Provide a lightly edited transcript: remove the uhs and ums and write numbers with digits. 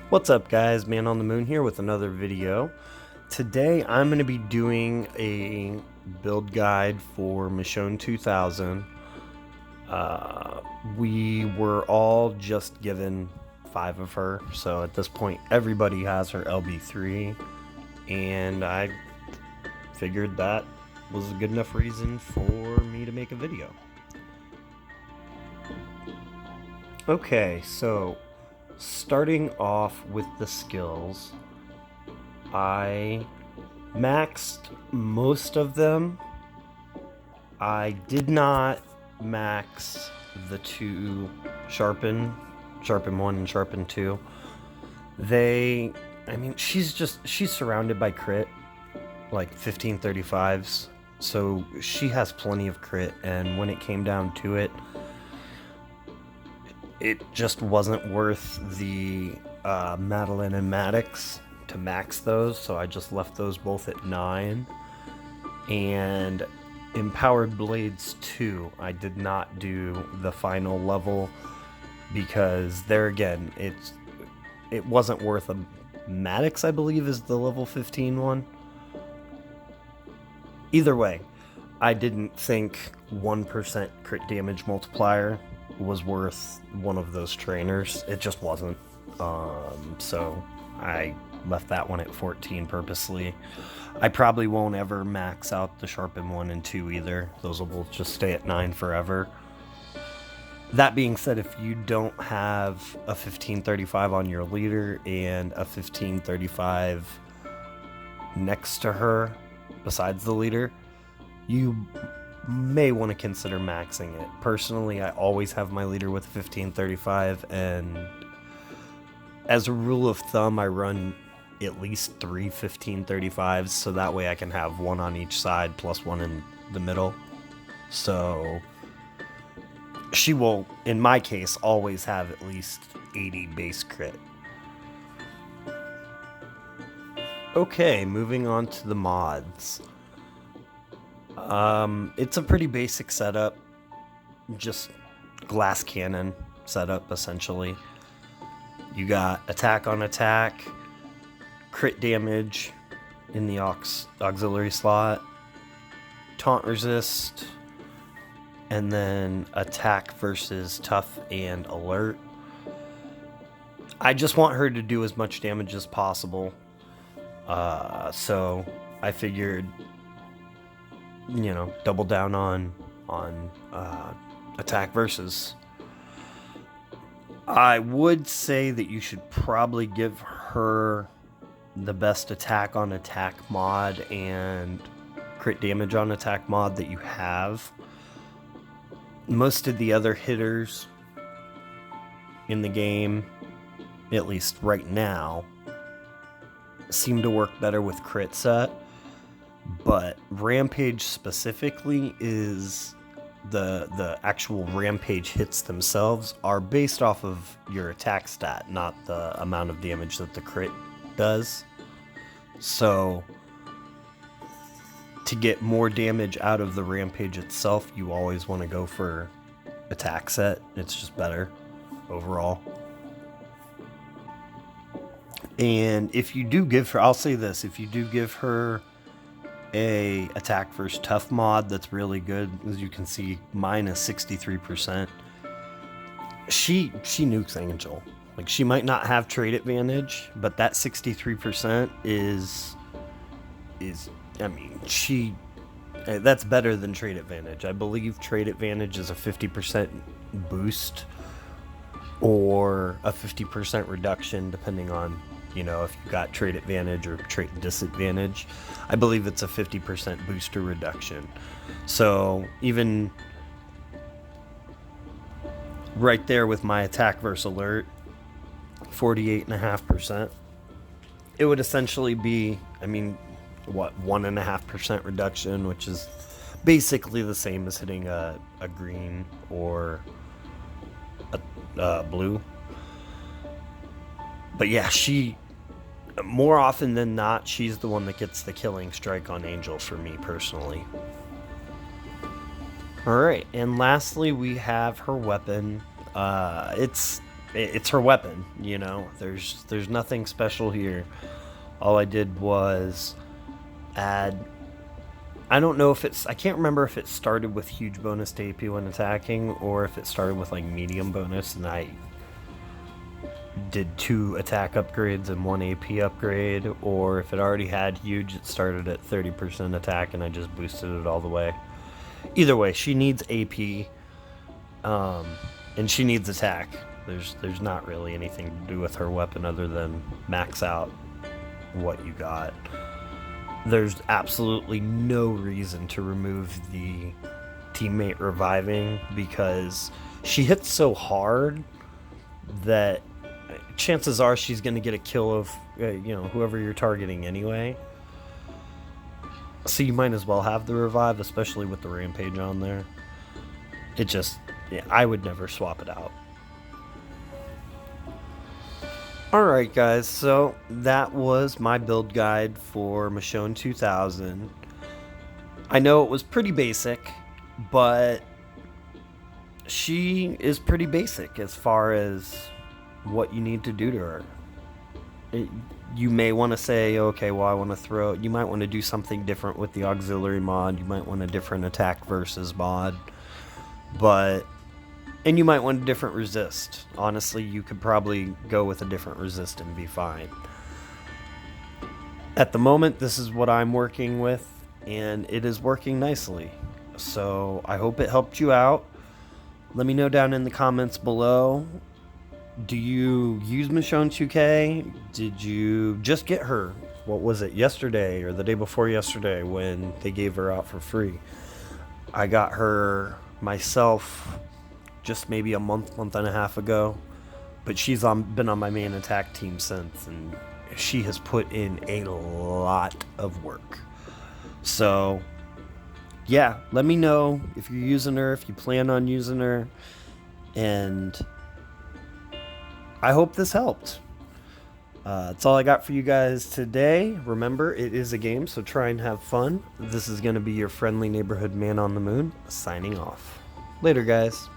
What's up guys, Man on the Moon here with another video. Today I'm going to be doing a build guide for Michonne 2000. We were all just given 5 of her, so at this point everybody has her LB3, and I figured that was a good enough reason for me to make a video. Okay, so starting off with the skills, I maxed most of them. I did not max the two sharpen 1 and sharpen 2. She's surrounded by crit, like 1535s, so she has plenty of crit, and when it came down to it, it just wasn't worth the Madeline and Maddox to max those, so I just left those both at 9. And Empowered Blades 2, I did not do the final level because there again, it wasn't worth a Maddox, I believe is the level 15 one. Either way, I didn't think 1% crit damage multiplier was worth one of those trainers. It just wasn't. So I left that one at 14 purposely. I probably won't ever max out the sharpen 1 and 2 either. Those will both just stay at 9 forever. That being said, if you don't have a 1535 on your leader and a 1535 next to her besides the leader, you may want to consider maxing it. Personally, I always have my leader with 1535, and as a rule of thumb, I run at least 3 1535s, so that way I can have one on each side plus one in the middle. So she will, in my case, always have at least 80 base crit. Okay, moving on to the mods. It's a pretty basic setup, just glass cannon setup essentially. You got attack on attack, crit damage in the auxiliary slot, taunt resist, and then attack versus tough and alert. I just want her to do as much damage as possible, so I figured, you know, double down on attack versus. I would say that you should probably give her the best attack on attack mod and crit damage on attack mod that you have. Most of the other hitters in the game, at least right now, seem to work better with crit set. But Rampage specifically is the actual Rampage hits themselves are based off of your attack stat, not the amount of damage that the crit does. So to get more damage out of the Rampage itself, you always want to go for attack set. It's just better overall. And if you do give her, I'll say this, if you do give her a attack versus tough mod that's really good, as you can see, mine is 63%. She nukes Angel. Like, she might not have trade advantage, but that 63% is I mean, that's better than trade advantage. I believe trade advantage is a 50% boost or a 50% reduction depending on, you know, if you got trade advantage or trade disadvantage. I believe it's a 50% booster reduction. So even right there with my attack versus alert, 48.5%, it would essentially be, I mean, what, 1.5% reduction, which is basically the same as hitting a green or a blue. But yeah, more often than not, she's the one that gets the killing strike on Angel for me personally. Alright, and lastly we have her weapon. It's it's her weapon, you know. There's nothing special here. All I did was add. I don't know if I can't remember if it started with huge bonus to AP when attacking, or if it started with like medium bonus, and I did 2 attack upgrades and 1 AP upgrade, or if it already had huge, it started at 30% attack and I just boosted it all the way. Either way, she needs AP, and she needs attack. There's not really anything to do with her weapon other than max out what you got. There's absolutely no reason to remove the teammate reviving, because she hits so hard that chances are she's going to get a kill of whoever you're targeting anyway. So you might as well have the revive, especially with the rampage on there. It just, I would never swap it out. Alright guys, so that was my build guide for Michonne 2000. I know it was pretty basic, but she is pretty basic as far as what you need to do to her. You may want to say, okay, well, I want to throw, you might want to do something different with the auxiliary mod, you might want a different attack versus mod, and you might want a different resist. Honestly, you could probably go with a different resist and be fine. At the moment, this is what I'm working with, and it is working nicely. So I hope it helped you out. Let me know down in the comments below. Do you use Michonne 2K? Did you just get her? What was it, yesterday or the day before yesterday when they gave her out for free? I got her myself just maybe a month and a half ago, but she's been on my main attack team since, and she has put in a lot of work. So yeah, let me know if you're using her, if you plan on using her, and I hope this helped. That's all I got for you guys today. Remember, it is a game, so try and have fun. This is going to be your friendly neighborhood man on the moon, signing off. Later, guys.